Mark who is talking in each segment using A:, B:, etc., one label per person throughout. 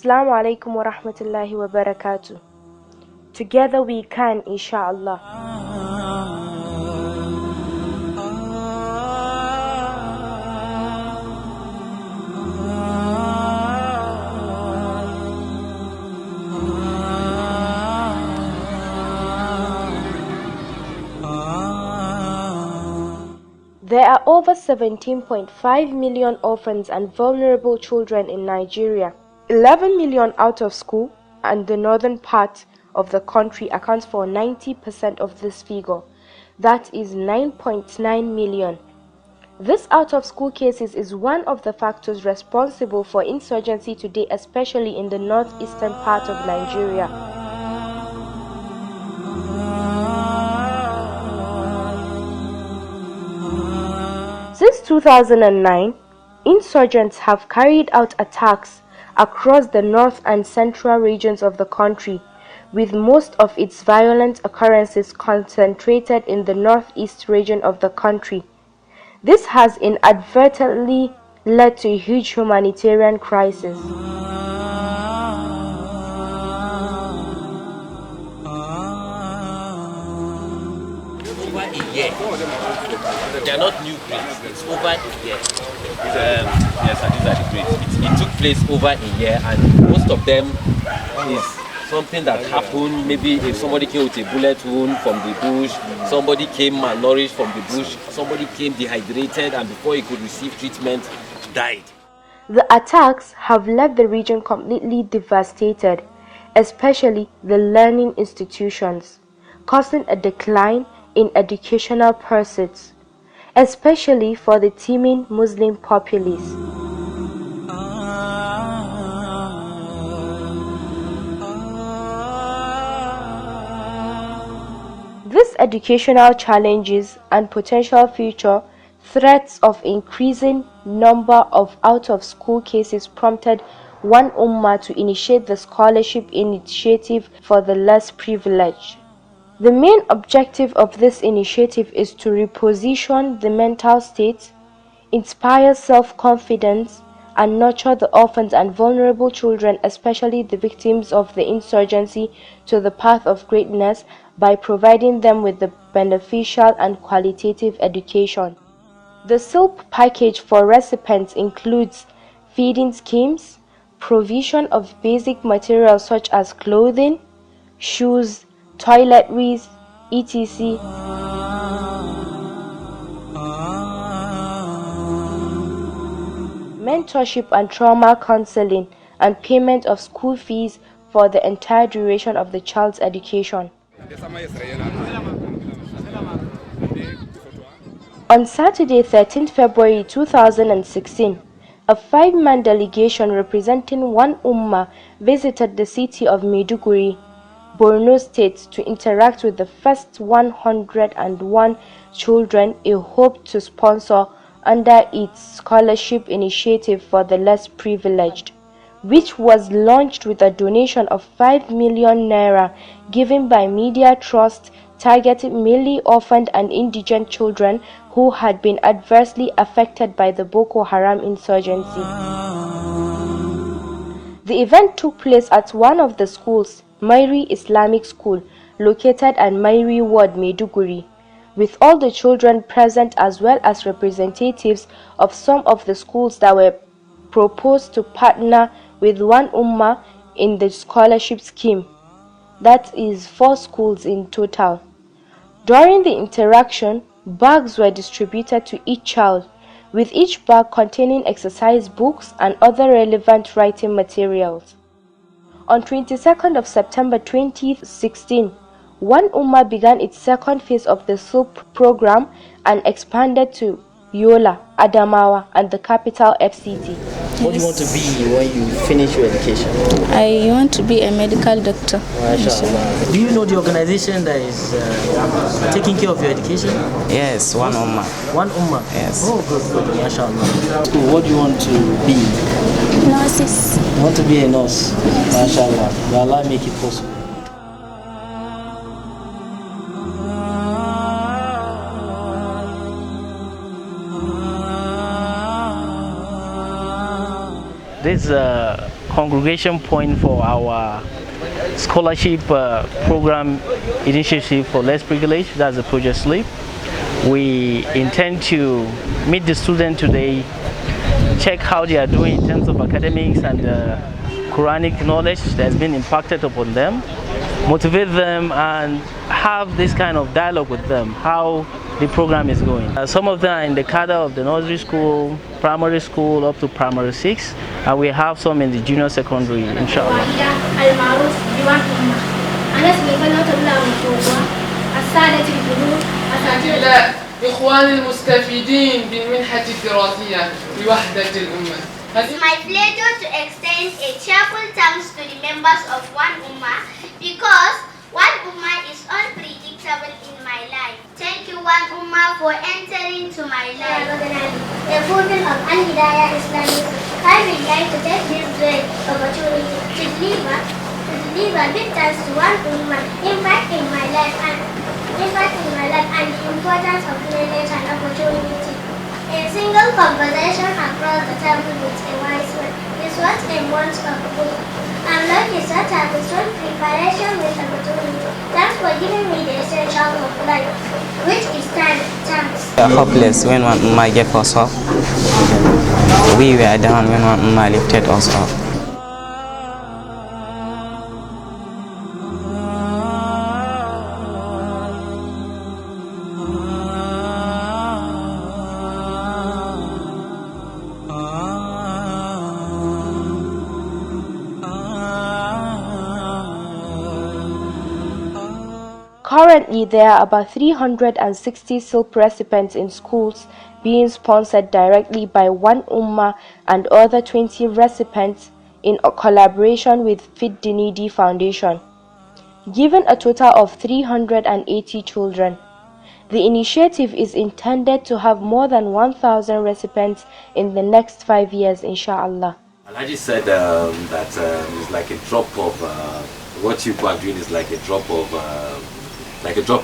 A: Assalamu alaikum wa rahmatullahi wa barakatuh. Together we can, inshallah. There are over 17.5 million orphans and vulnerable children in Nigeria. 11 million out of school, and the northern part of the country accounts for 90% of this figure. That is 9.9 million. This out-of-school cases is one of the factors responsible for insurgency today, especially in the northeastern part of Nigeria. Since 2009, insurgents have carried out attacks across the north and central regions of the country, with most of its violent occurrences concentrated in the northeast region of the country. This has inadvertently led to a huge humanitarian crisis.
B: Over a year. They are not new grades. It's over a year. Yes, these are the grades. It took place over a year, and most of them is something that happened. Maybe if somebody came with a bullet wound from the bush, somebody came malnourished from the bush, somebody came dehydrated, and before he could receive treatment, died.
A: The attacks have left the region completely devastated, especially the learning institutions, causing a decline in educational pursuits, especially for the teeming Muslim populace. These educational challenges and potential future threats of increasing number of out-of-school cases prompted One Ummah to initiate the scholarship initiative for the less privileged. The main objective of this initiative is to reposition the mental state, inspire self-confidence, and nurture the orphans and vulnerable children, especially the victims of the insurgency, to the path of greatness by providing them with the beneficial and qualitative education. The SILP package for recipients includes feeding schemes, provision of basic materials such as clothing, shoes, toiletries, etc. Mentorship and trauma counseling, and payment of school fees for the entire duration of the child's education. On Saturday, 13th February 2016, a 5-man delegation representing One Ummah visited the city of Maiduguri, Borno State, to interact with the first 101 children it hoped to sponsor under its scholarship initiative for the less privileged, which was launched with a donation of 5 million naira given by Media Trust, targeted mainly orphaned and indigent children who had been adversely affected by the Boko Haram insurgency. The event took place at one of the schools, Mairi Islamic School, located at Mairi Ward, Maiduguri, with all the children present as well as representatives of some of the schools that were proposed to partner with One Ummah in the scholarship scheme. That is 4 schools in total. During the interaction, bags were distributed to each child, with each bag containing exercise books and other relevant writing materials. On 22nd of September 2016, One Ummah began its second phase of the SILP program and expanded to Yola, Adamawa, and the capital FCT.
C: What do you want to be when you finish your education?
D: I want to be a medical doctor.
C: MashaAllah. Do you know the organization that is taking care of your education?
E: Yes, One Ummah.
C: One Ummah?
E: Yes.
C: Oh, good, MashaAllah. So what do you want to be?
D: Nurses.
C: You want to be a nurse? Yes. MashaAllah. May Allah make it possible. This congregation point for our scholarship program initiative for less privilege. That's the project SILP. We intend to meet the students today, check how they are doing in terms of academics and Quranic knowledge that has been impacted upon them, motivate them, and have this kind of dialogue with them, how the program is going. Some of them are in the cadre of the nursery school, primary school up to primary 6, and we have some in the junior secondary, inshallah.
E: إخوان المستفيدين بالمنحة الدراسية لوحدة الأمة.
F: It's my pleasure to extend a cheerful thanks to the members of One Ummah because One Ummah is unpredictable in my life. Thank you One Ummah for entering to my life. A pupil of Al-Hidayah Islamic, I would like to take this great opportunity to deliver big thanks to One Ummah impacting my life and the importance of knowledge and opportunity. A single conversation across the table with a wise man is what a month of book. I'm lucky such as the strong preparation with opportunity. Thanks for giving me the essential of life, which is time. Thanks.
G: We are hopeless when One Ummah gave us hope. We were down when One Ummah lifted us up.
A: Currently, there are about 360 SILP recipients in schools being sponsored directly by One Ummah and other 20 recipients in a collaboration with Feed the Needy Foundation, giving a total of 380 children. The initiative is intended to have more than 1,000 recipients in the next 5 years, inshallah.
B: Alhaji said that it's like a drop of what you are doing is like a drop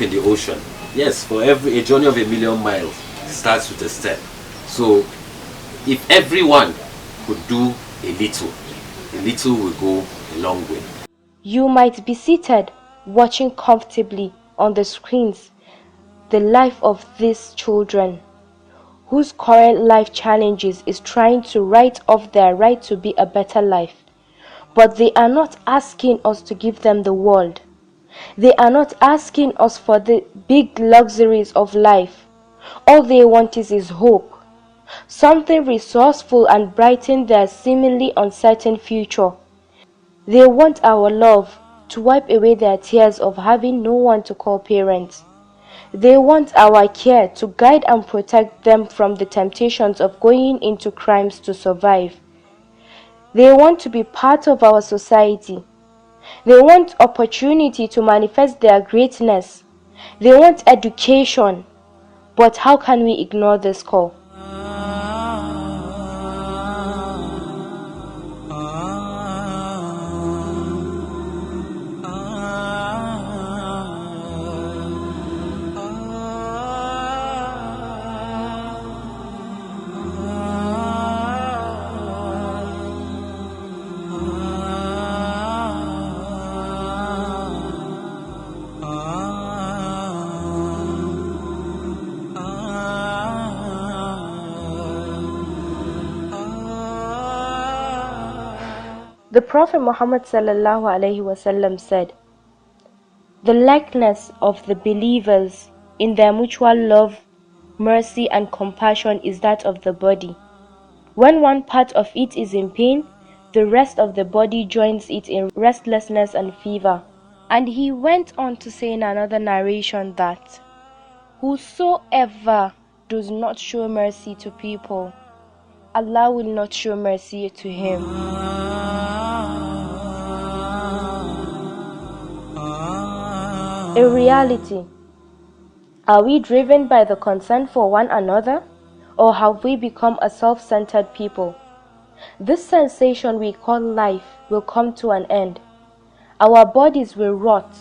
B: in the ocean. Yes, for a journey of 1,000,000 miles starts with a step. So if everyone could do a little will go a long way.
A: You might be seated watching comfortably on the screens the life of these children whose current life challenges is trying to write off their right to be a better life. But they are not asking us to give them the world. They are not asking us for the big luxuries of life. All they want is hope, something resourceful and brighten their seemingly uncertain future. They want our love to wipe away their tears of having no one to call parents. They want our care to guide and protect them from the temptations of going into crimes to survive. They want to be part of our society. They want opportunity to manifest their greatness. They want education. But how can we ignore this call? The Prophet Muhammad ﷺ said, "The likeness of the believers in their mutual love, mercy and compassion is that of the body. When one part of it is in pain, the rest of the body joins it in restlessness and fever." And he went on to say in another narration that, "Whosoever does not show mercy to people, Allah will not show mercy to him." In reality, are we driven by the concern for one another, or have we become a self-centered people? This sensation we call life will come to an end. Our bodies will rot,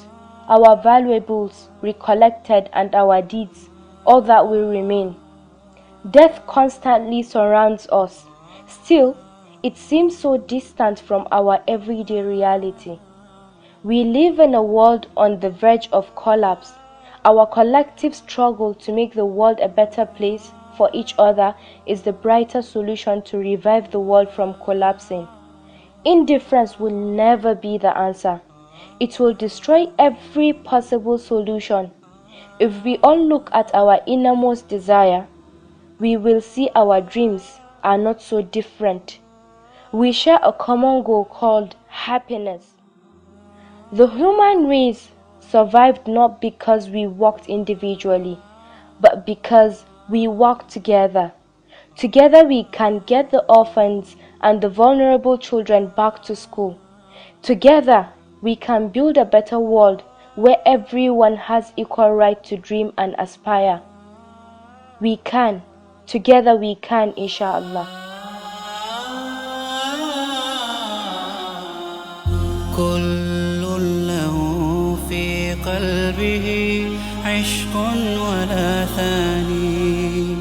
A: our valuables recollected, and our deeds, all that will remain. Death constantly surrounds us. Still, It seems so distant from our everyday reality. We live in a world on the verge of collapse. Our collective struggle to make the world a better place for each other is the brighter solution to revive the world from collapsing. Indifference will never be the answer. It will destroy every possible solution. If we all look at our innermost desire, we will see our dreams are not so different. We share a common goal called happiness. The human race survived not because we worked individually, but because we work together. Together we can get the orphans and the vulnerable children back to school. Together we can build a better world where everyone has equal right to dream and aspire. We can. Together we can, inshallah.
H: كل له في قلبه عشق ولا ثاني،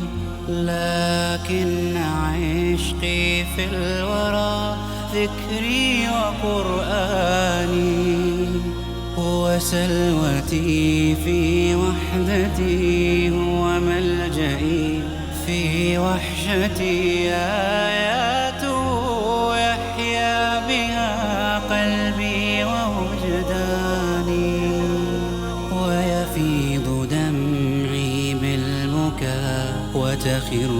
H: لكن عشقي في الورى ذكري وقرآني، هو سلوتي في وحدتي، هو ملجئي في وحشتي، آياته يحيا بها قلبي ووجداني، ويفيض دمعي بالبكاء وتخر